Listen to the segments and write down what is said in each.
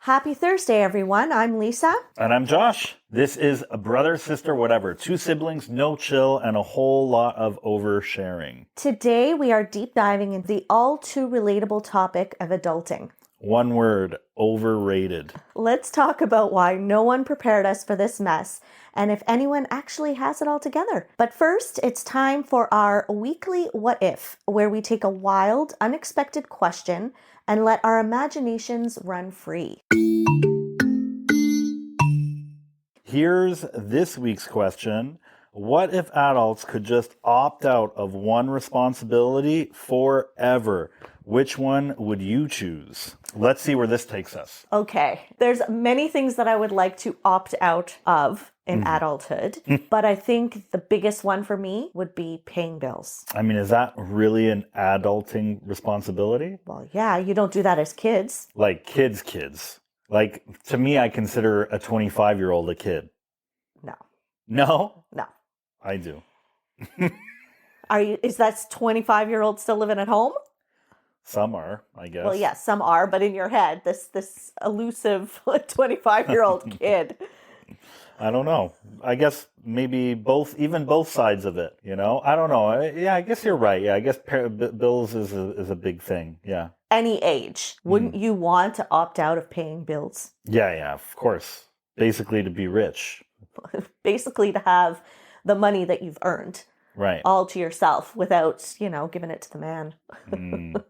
Happy Thursday, everyone. I'm Lisa. And I'm Josh. This is a brother, sister, whatever. Two siblings, no chill, and a whole lot of oversharing. Today, we are deep diving into the all too relatable topic of adulting. One word, overrated. Let's talk about why no one prepared us for this mess and if anyone actually has it all together. But first, it's time for our weekly What If, where we take a wild, unexpected question and let our imaginations run free. Here's this week's question. What if adults could just opt out of one responsibility forever? Which one would you choose? Let's see where this takes us. Okay, there's many things that I would like to opt out of in adulthood, but I think the biggest one for me would be paying bills. I mean, is that really an adulting responsibility? Well, yeah, you don't do that as kids. Like kids. Like, to me, I consider a 25-year-old a kid. No. No? No. I do. Is that 25-year-old still living at home? Some are, I guess. Well, yes, some are, but in your head, this elusive 25-year-old kid. I don't know. I guess maybe both sides of it, you know? I don't know. I guess you're right. Yeah, I guess bills is a big thing. Yeah. Any age. Wouldn't you want to opt out of paying bills? Yeah, of course. Basically to be rich. Basically to have the money that you've earned. Right. All to yourself without, giving it to the man.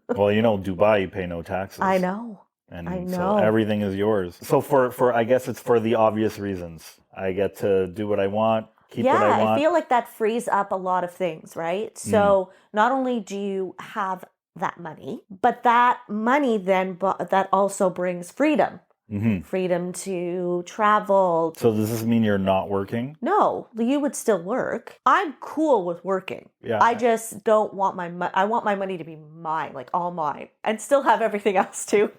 Well, Dubai, you pay no taxes. I know. And so everything is yours. So for I guess it's for the obvious reasons. I get to do what I want, keep what I want. Yeah, I feel like that frees up a lot of things, right? So not only do you have that money, but that money then that also brings freedom. Mm-hmm. Freedom to travel. So does this mean you're not working? No, you would still work. I'm cool with working. Yeah. I just don't want I want my money to be mine, like all mine, and still have everything else too.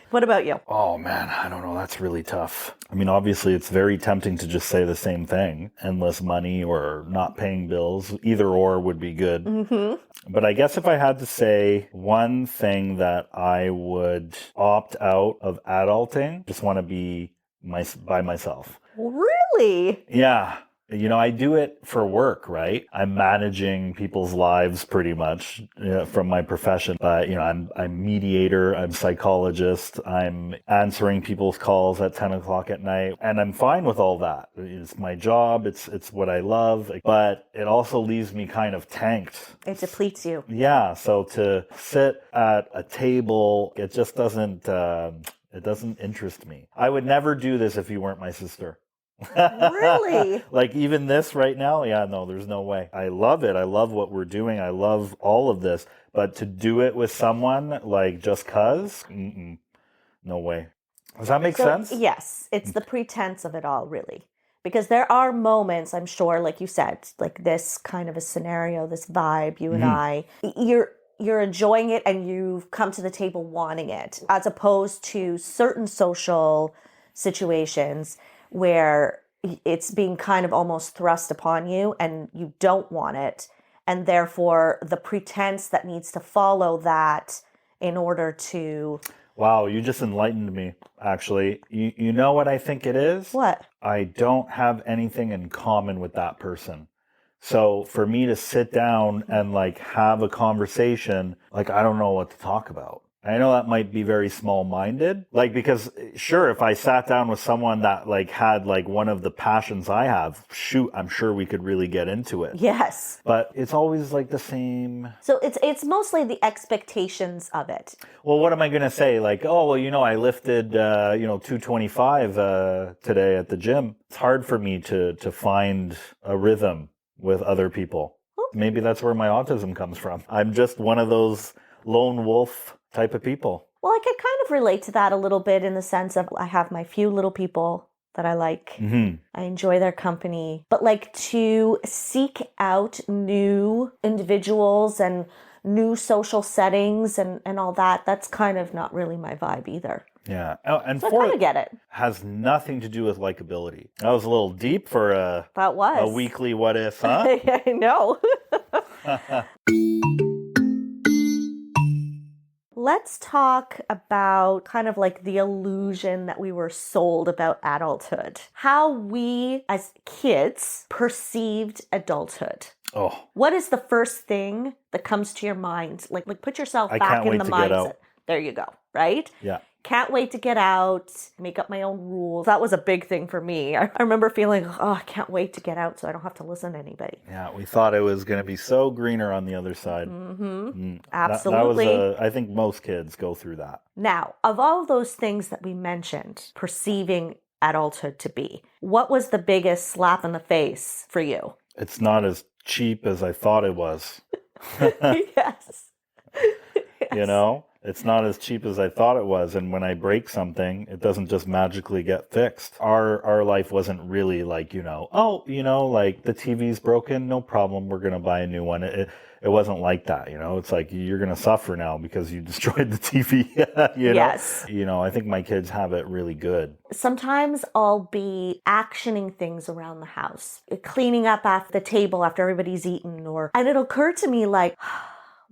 What about you? Oh man, I don't know. That's really tough. I mean, obviously it's very tempting to just say the same thing. Endless money or not paying bills. Either or would be good. Mm-hmm. But I guess if I had to say one thing that I would opt out of adulting, just want to be by myself. Really? Yeah. I do it for work, right? I'm managing people's lives pretty much from my profession. But, I'm mediator, I'm psychologist, I'm answering people's calls at 10 o'clock at night. And I'm fine with all that. It's my job. It's what I love. But it also leaves me kind of tanked. It depletes you. Yeah. So to sit at a table, it just doesn't interest me. I would never do this if you weren't my sister. Really? Like even this right now? Yeah, no, there's no way. I love it. I love what we're doing. I love all of this. But to do it with someone like just cause? No way. Does that make sense? Yes. It's the pretense of it all, really. Because there are moments, I'm sure, like you said, like this kind of a scenario, this vibe, you and I, you're enjoying it and you've come to the table wanting it, as opposed to certain social situations where it's being kind of almost thrust upon you and you don't want it. And therefore the pretense that needs to follow that in order to... Wow, you just enlightened me, actually. You know what I think it is? What? I don't have anything in common with that person. So for me to sit down and have a conversation, I don't know what to talk about. I know that might be very small-minded, because sure, if I sat down with someone that had one of the passions I have, shoot, I'm sure we could really get into it. Yes. But it's always the same. So it's mostly the expectations of it. Well, what am I going to say? I lifted, 225 today at the gym. It's hard for me to find a rhythm with other people. Maybe that's where my autism comes from. I'm just one of those lone wolf type of people. Well, I could kind of relate to that a little bit in the sense of I have my few little people that I like. Mm-hmm. I enjoy their company. But to seek out new individuals and new social settings and all that, that's kind of not really my vibe either. Yeah. And so I kind of get it. Has nothing to do with likability. That was a little deep for a weekly what if, huh? I know. let's talk about kind of like the illusion that we were sold about adulthood. How we as kids perceived adulthood. Oh, What is the first thing that comes to your mind? Like put yourself I back can't in wait the to get mindset. out. There you go, right? Yeah. Can't wait to get out, make up my own rules. That was a big thing for me. I remember feeling, oh, I can't wait to get out so I don't have to listen to anybody. Yeah, we thought it was going to be so greener on the other side. Absolutely. That was I think most kids go through that. Now, of all those things that we mentioned, perceiving adulthood to be, what was the biggest slap in the face for you? It's not as cheap as I thought it was. Yes. You know, it's not as cheap as I thought it was. And when I break something, it doesn't just magically get fixed. Our life wasn't really like, like the TV's broken, no problem, we're going to buy a new one. It wasn't like that, It's like you're going to suffer now because you destroyed the TV, Yes. I think my kids have it really good. Sometimes I'll be actioning things around the house, cleaning up after the table after everybody's eaten, and it'll occur to me like,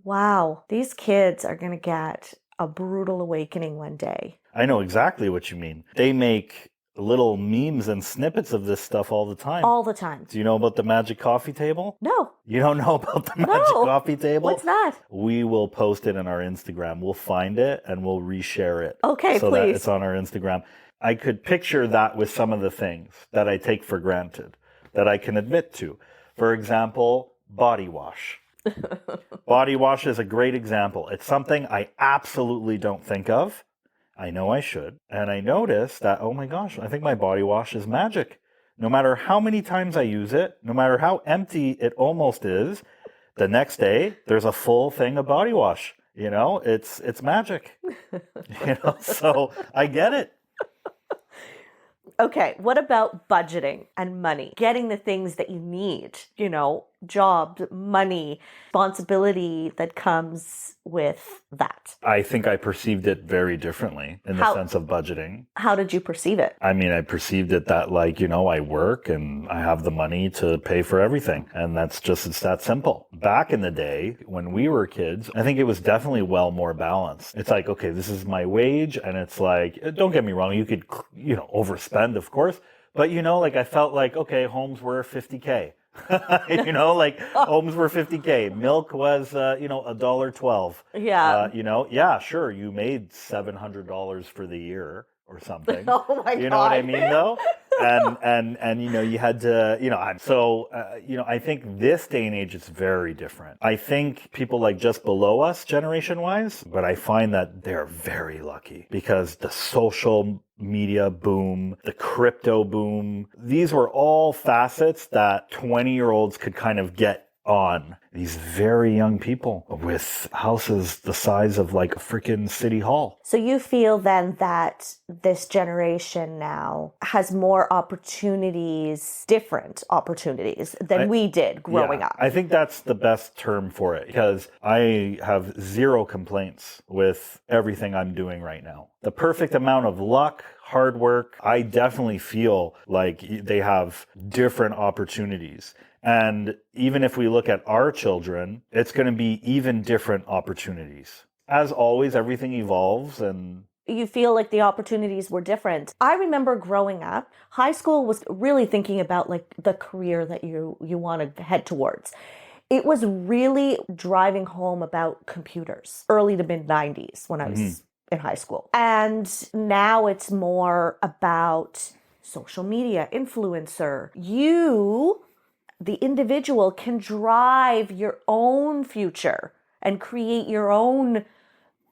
wow, these kids are going to get a brutal awakening one day. I know exactly what you mean. They make little memes and snippets of this stuff all the time. All the time. Do you know about the magic coffee table? No. You don't know about the magic coffee table? What's that? We will post it on our Instagram. We'll find it and we'll reshare it. Okay, so please. That it's on our Instagram. I could picture that with some of the things that I take for granted, that I can admit to. For example, body wash. Body wash is a great example. It's something I absolutely don't think of. I know I should. And I notice that, oh my gosh, I think my body wash is magic. No matter how many times I use it, no matter how empty it almost is, the next day there's a full thing of body wash. It's magic. So I get it. Okay, what about budgeting and money? Getting the things that you need, job, money, responsibility that comes with that. I think I perceived it very differently in the sense of budgeting. How did you perceive it? I mean, I perceived it that I work and I have the money to pay for everything. And it's that simple. Back in the day when we were kids, I think it was definitely more balanced. It's like, okay, this is my wage. And it's like, don't get me wrong, you could, overspend, of course. But, I felt like, okay, homes were $50K. Homes were $50K. Milk was, $1.12. Yeah. Sure. You made $700 for the year or something. Oh my God. You know what I mean, though? And you had to, so I think this day and age, it's very different. I think people like just below us generation-wise, but I find that they're very lucky because the social media boom, the crypto boom, these were all facets that 20-year-olds could kind of get on. These very young people with houses the size of like a freaking city hall. So you feel then that this generation now has more opportunities, different opportunities than we did growing up. I think that's the best term for it because I have zero complaints with everything I'm doing right now. The perfect amount of luck, hard work. I definitely feel like they have different opportunities. And even if we look at our children, it's going to be even different opportunities. As always, everything evolves and you feel like the opportunities were different. I remember growing up, high school was really thinking about like the career that you want to head towards. It was really driving home about computers, early to mid 90s when I was in high school. And now it's more about social media, influencer. You, the individual, can drive your own future and create your own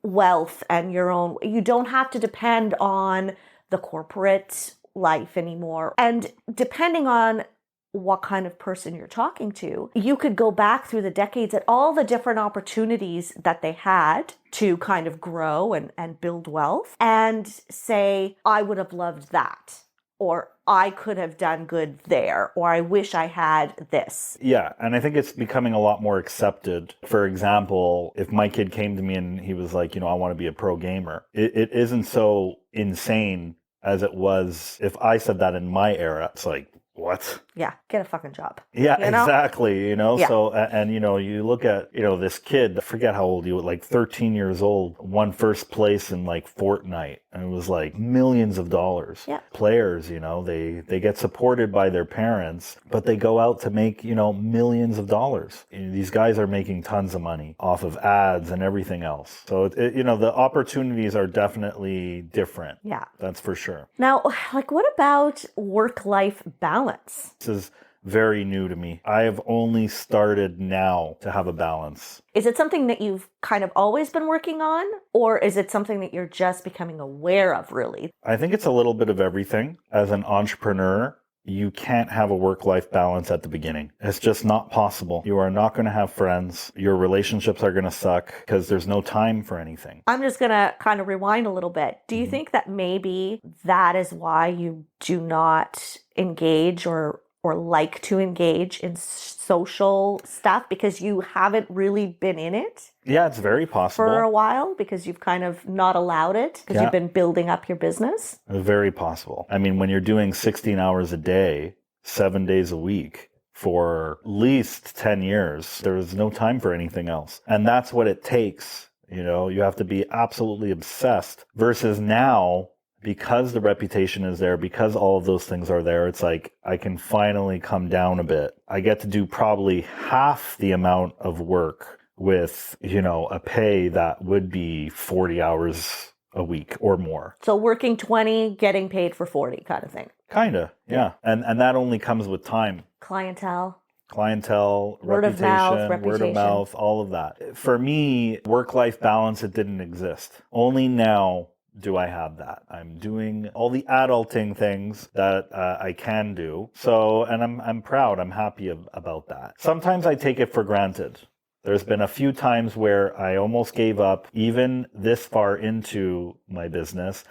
wealth and you don't have to depend on the corporate life anymore. And depending on what kind of person you're talking to, you could go back through the decades at all the different opportunities that they had to kind of grow and build wealth and say, I would have loved that. Or I could have done good there, or I wish I had this. Yeah, and I think it's becoming a lot more accepted. For example, if my kid came to me and he was like, I want to be a pro gamer, it isn't so insane as it was if I said that in my era. It's like, what? Yeah, get a fucking job. Yeah, You know? exactly. Yeah. So, and, you look at, this kid, I forget how old he was, like 13 years old, won first place in like Fortnite. And it was like millions of dollars. Yeah. Players, they get supported by their parents, but they go out to make, millions of dollars. These guys are making tons of money off of ads and everything else. So, the opportunities are definitely different. Yeah. That's for sure. Now, like, what about work-life balance? This is very new to me. I have only started now to have a balance. Is it something that you've kind of always been working on, or is it something that you're just becoming aware of, really? I think it's a little bit of everything. As an entrepreneur, you can't have a work-life balance at the beginning. It's just not possible. You are not going to have friends. Your relationships are going to suck because there's no time for anything. I'm just going to kind of rewind a little bit. Do you think that maybe that is why you do not engage or like to engage in social stuff, because you haven't really been in it? Yeah, it's very possible. For a while, because you've kind of not allowed it, because you've been building up your business? Very possible. I mean, when you're doing 16 hours a day, 7 days a week, for at least 10 years, there's no time for anything else. And that's what it takes. You have to be absolutely obsessed versus now, because the reputation is there, because all of those things are there, it's like I can finally come down a bit. I get to do probably half the amount of work with, a pay that would be 40 hours a week or more. So working 20, getting paid for 40 kind of thing. Kinda, yeah. And that only comes with time. Clientele, Word of mouth, all of that. For me, work-life balance, it didn't exist. Only now do I have that. I'm doing all the adulting things that I can do. So, and I'm proud. I'm happy about that. Sometimes I take it for granted. There's been a few times where I almost gave up, even this far into my business,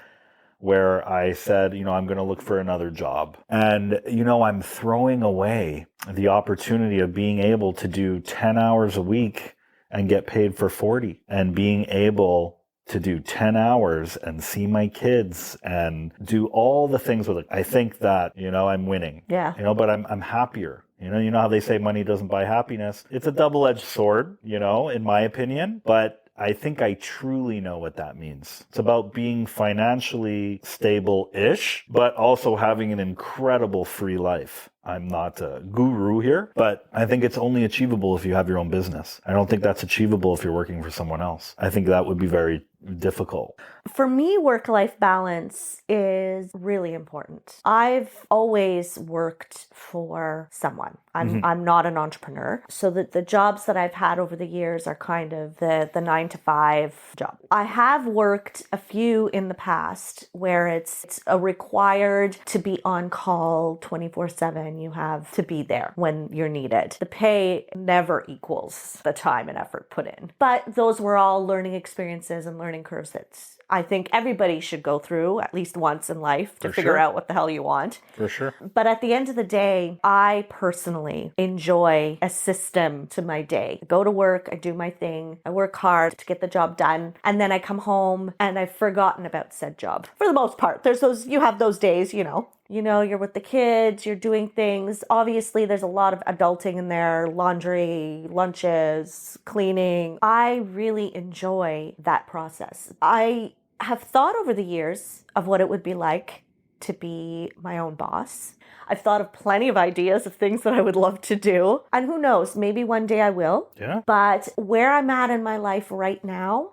where I said, I'm going to look for another job. And, I'm throwing away the opportunity of being able to do 10 hours a week and get paid for 40, and being able to do 10 hours and see my kids and do all the things with it. I think that, I'm winning. Yeah. But I'm happier. You know how they say money doesn't buy happiness? It's a double-edged sword, in my opinion, but I think I truly know what that means. It's about being financially stable-ish, but also having an incredible free life. I'm not a guru here, but I think it's only achievable if you have your own business. I don't think that's achievable if you're working for someone else. I think that would be very difficult. For me, work-life balance is really important. I've always worked for someone. I'm not an entrepreneur. So the jobs that I've had over the years are kind of the 9-to-5 job. I have worked a few in the past where it's a required to be on call 24/7. You have to be there when you're needed. The pay never equals the time and effort put in. But those were all learning experiences and learning curves that I think everybody should go through at least once in life to figure out what the hell you want. For sure. But at the end of the day, I personally enjoy a system to my day. I go to work, I do my thing, I work hard to get the job done, and then I come home and I've forgotten about said job. For the most part, you have those days, you're with the kids, you're doing things. Obviously, there's a lot of adulting in there, laundry, lunches, cleaning. I really enjoy that process. I have thought over the years of what it would be like to be my own boss. I've thought of plenty of ideas of things that I would love to do. And who knows, maybe one day I will. Yeah. But where I'm at in my life right now,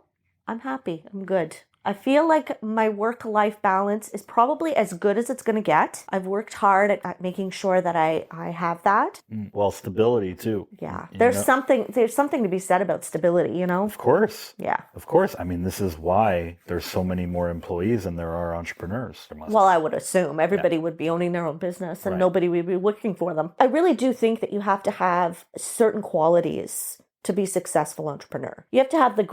I'm happy. I'm good. I feel like my work-life balance is probably as good as it's going to get. I've worked hard at making sure that I have that. Well, stability too. Yeah. There's something to be said about stability, Of course. Yeah. Of course. I mean, this is why there's so many more employees than there are entrepreneurs. Well, I would assume everybody would be owning their own business and nobody would be working for them. I really do think that you have to have certain qualities to be a successful entrepreneur. You have to have the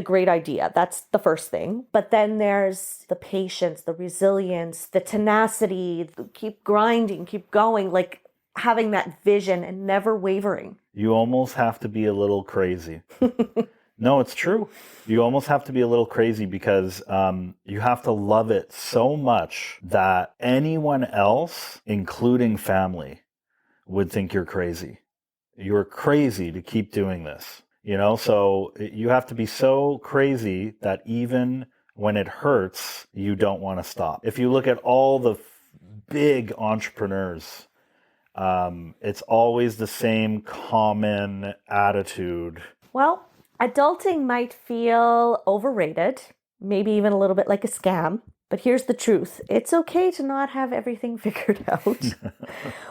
great idea. That's the first thing. But then there's the patience, the resilience, the tenacity, keep grinding, keep going, like having that vision and never wavering. You almost have to be a little crazy. No, it's true. You almost have to be a little crazy because you have to love it so much that anyone else, including family, would think you're crazy. You're crazy to keep doing this. So you have to be so crazy that even when it hurts, you don't want to stop. If you look at all the big entrepreneurs, it's always the same common attitude. Well, adulting might feel overrated, maybe even a little bit like a scam. But here's the truth. It's okay to not have everything figured out.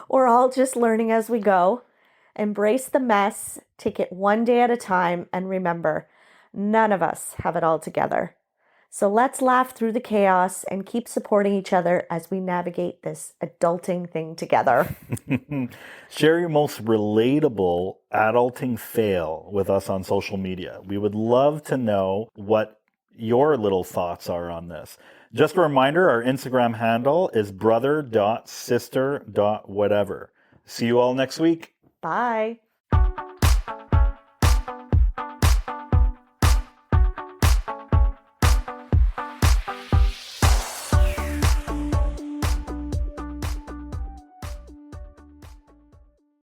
We're all just learning as we go. Embrace the mess, take it one day at a time, and remember, none of us have it all together. So let's laugh through the chaos and keep supporting each other as we navigate this adulting thing together. Share your most relatable adulting fail with us on social media. We would love to know what your little thoughts are on this. Just a reminder, our Instagram handle is brother.sister.whatever. See you all next week. Bye.